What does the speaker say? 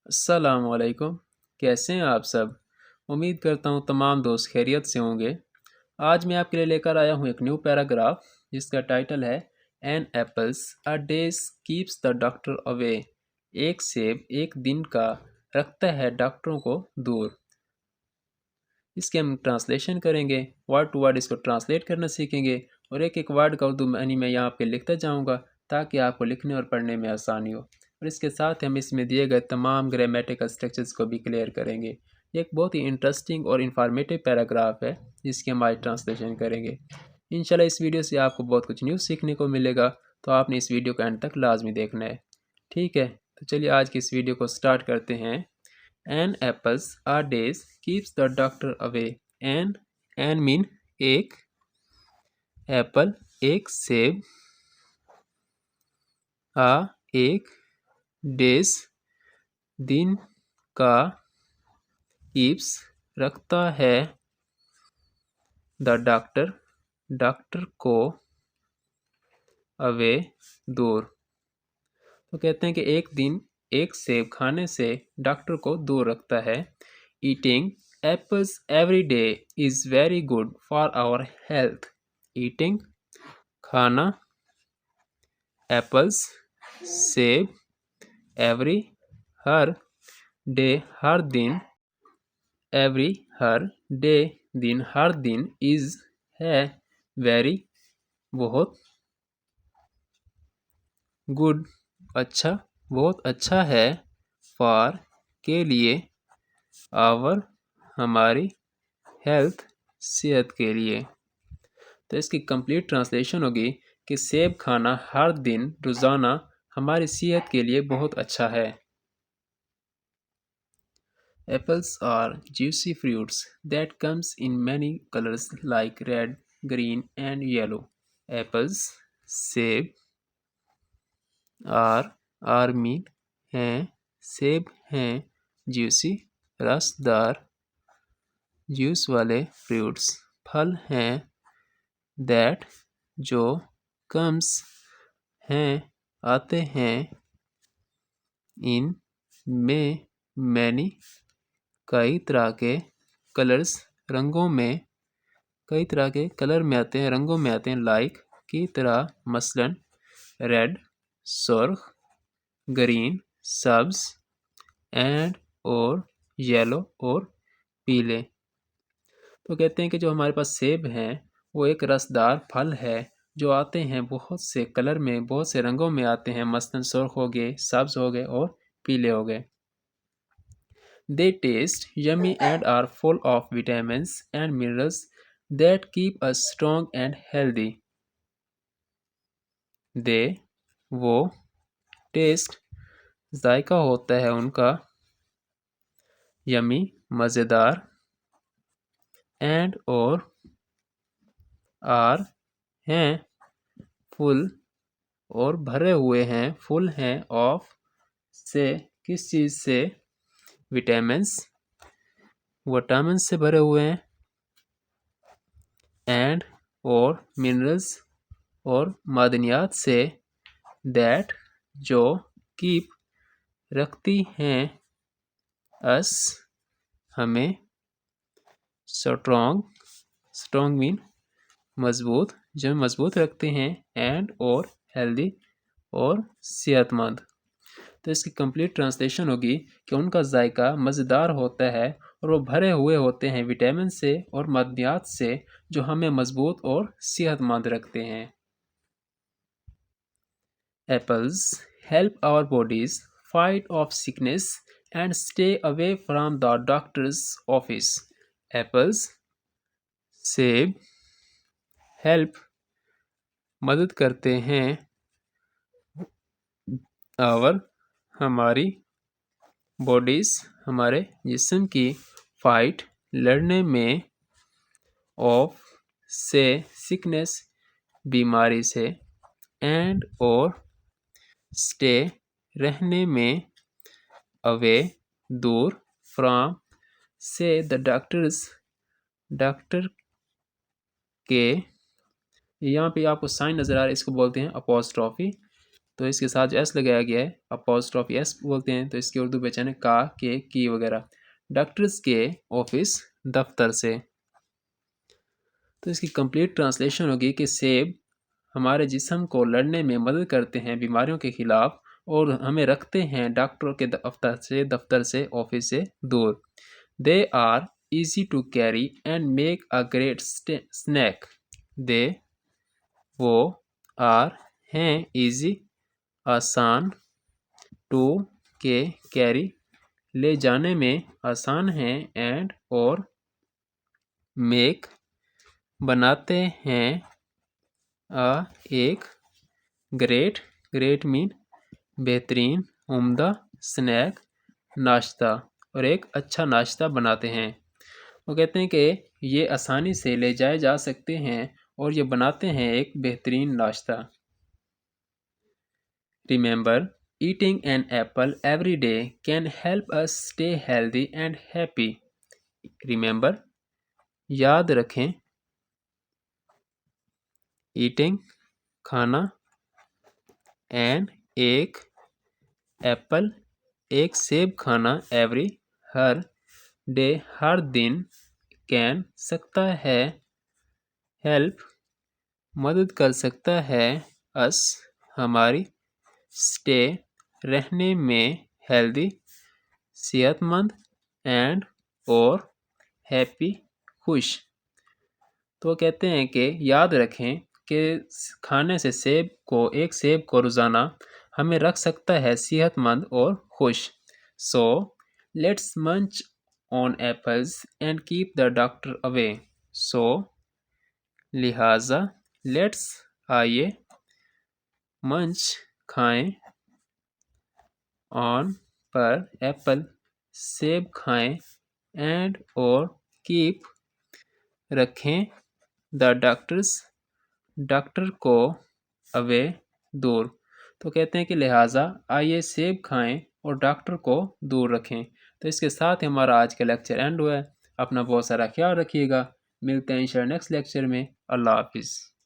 السلام علیکم، کیسے ہیں آپ سب؟ امید کرتا ہوں تمام دوست خیریت سے ہوں گے۔ آج میں آپ کے لیے لے کر آیا ہوں ایک نیو پیراگراف جس کا ٹائٹل ہے an apple a day keeps the doctor away. ایک سیب ایک دن کا رکھتا ہے ڈاکٹروں کو دور۔ اس کے ہم ٹرانسلیشن کریں گے، ورڈ ٹو ورڈ اس کو ٹرانسلیٹ کرنا سیکھیں گے، اور ایک ایک ورڈ کا اردو معنی میں یہاں پہ لکھتا جاؤں گا تاکہ آپ کو لکھنے اور پڑھنے میں آسانی ہو، اور اس کے ساتھ ہم اس میں دیے گئے تمام گرامیٹیکل اسٹرکچرز کو بھی کلیئر کریں گے۔ یہ ایک بہت ہی انٹرسٹنگ اور انفارمیٹیو پیراگراف ہے جس کی ہم آج ٹرانسلیشن کریں گے۔ انشاءاللہ اس ویڈیو سے آپ کو بہت کچھ نیو سیکھنے کو ملے گا، تو آپ نے اس ویڈیو کو اینڈ تک لازمی دیکھنا ہے، ٹھیک ہے؟ تو چلیے آج کی اس ویڈیو کو سٹارٹ کرتے ہیں۔ An apples a days keeps the doctor away. An mean ایک، ایپل ایک سیب، ایک، days دن کا، keeps رکھتا ہے، the ڈاکٹر کو، away دور۔ تو کہتے ہیں کہ ایک دن ایک سیب کھانے سے ڈاکٹر کو دور رکھتا ہے۔ Eating apples every day is very good for our health. Eating کھانا، apples سیب، every Hare, day Hare then, every Hare, day then Hare then, is ہے، very بہت، good اچھا بہت اچھا ہے، for کے لیے، our ہماری، health صحت کے لیے۔ تو اس کی کمپلیٹ ٹرانسلیشن ہوگی کہ سیب کھانا ہر دن روزانہ ہماری صحت کے لیے بہت اچھا ہے۔ Apples are juicy fruits that comes in many colors like red, green and yellow. Apples سیب، are mean ہیں، سیب ہیں، juicy رس دار، جوس والے، fruits پھل ہیں، that جو، comes ہیں آتے ہیں، in میں، many کئی طرح کے، colors رنگوں میں، کئی طرح کے کلر میں آتے ہیں، رنگوں میں آتے ہیں، like کی طرح، مثلاً red سرخ، green سبز، and اور yellow اور پیلے۔ تو کہتے ہیں کہ جو ہمارے پاس سیب ہیں وہ ایک رسدار پھل ہے جو آتے ہیں بہت سے کلر میں، بہت سے رنگوں میں آتے ہیں، مثلاً سرخ ہو گئے، سبز ہو گئے اور پیلے ہو گئے۔ They taste yummy and are full of vitamins and minerals that keep us strong and healthy. They وہ، taste ذائقہ ہوتا ہے ان کا، yummy مزیدار، and اور are ہیں، full اور بھرے ہوئے ہیں، full ہیں، of سے کس چیز سے، vitamins وٹامن سے بھرے ہوئے ہیں، and اور minerals اور معدنیات سے، that جو keep رکھتی ہیں، us ہمیں، strong mean مضبوط جو مضبوط رکھتے ہیں، and اور healthy اور صحت مند۔ تو اس کی کمپلیٹ ٹرانسلیشن ہوگی کہ ان کا ذائقہ مزیدار ہوتا ہے اور وہ بھرے ہوئے ہوتے ہیں وٹامن سے اور معدنیات سے جو ہمیں مضبوط اور صحت مند رکھتے ہیں۔ Apples help our bodies fight off sickness and stay away from the doctor's office. Apples سیب help مدد کرتے ہیں our ہماری bodies ہمارے جسم کی fight لڑنے میں off سے sickness بیماری سے and اور stay رہنے میں away دور from سے the doctors ڈاکٹر کے، یہاں پہ آپ کو سائن نظر آ رہا ہے، اس کو بولتے ہیں اپوسٹرافی، تو اس کے ساتھ جو ایس لگایا گیا ہے اپوسٹرافی ایس بولتے ہیں، تو اس کی اردو پہچان ہے کا، کے، کی وغیرہ۔ ڈاکٹرز کے آفس دفتر سے۔ تو اس کی کمپلیٹ ٹرانسلیشن ہوگی کہ سیب ہمارے جسم کو لڑنے میں مدد کرتے ہیں بیماریوں کے خلاف، اور ہمیں رکھتے ہیں ڈاکٹروں کے دفتر سے آفس سے دور۔ They are easy to carry and make a great snack. وہ are ہیں easy آسان، to کے carry لے جانے میں آسان ہیں، and اور make بناتے ہیں ایک great mean بہترین، عمدہ، snack ناشتہ، اور ایک اچھا ناشتہ بناتے ہیں۔ وہ کہتے ہیں کہ یہ آسانی سے لے جائے جا سکتے ہیں اور یہ بناتے ہیں ایک بہترین ناشتہ۔ Remember, eating an apple every day can help us stay healthy and happy. Remember, یاد رکھیں، eating کھانا، and ایک ایپل ایک سیب کھانا، ایوری ہر ڈے ہر دن، کین سکتا ہے، ہیلپ مدد کر سکتا ہے، اس ہماری، اسٹے رہنے میں، ہیلدی صحت مند، اینڈ اور ہیپی خوش۔ تو کہتے ہیں کہ یاد رکھیں کہ کھانے سے ایک سیب کو روزانہ ہمیں رکھ سکتا ہے صحت مند اور خوش۔ So, let's munch on apples and keep the doctor away. So, لہٰذا let's آئیے munch کھائیں on پر ایپل سیب کھائیں and اور keep رکھیں the doctors ڈاکٹر کو away دور۔ تو کہتے ہیں کہ لہٰذا آئیے سیب کھائیں اور ڈاکٹر کو دور رکھیں۔ تو اس کے ساتھ ہمارا آج کا لیکچر اینڈ ہوا ہے۔ اپنا بہت سارا خیال رکھیے گا، ملتے ہیں انشاءاللہ نیکسٹ لیکچر میں۔ اللہ حافظ۔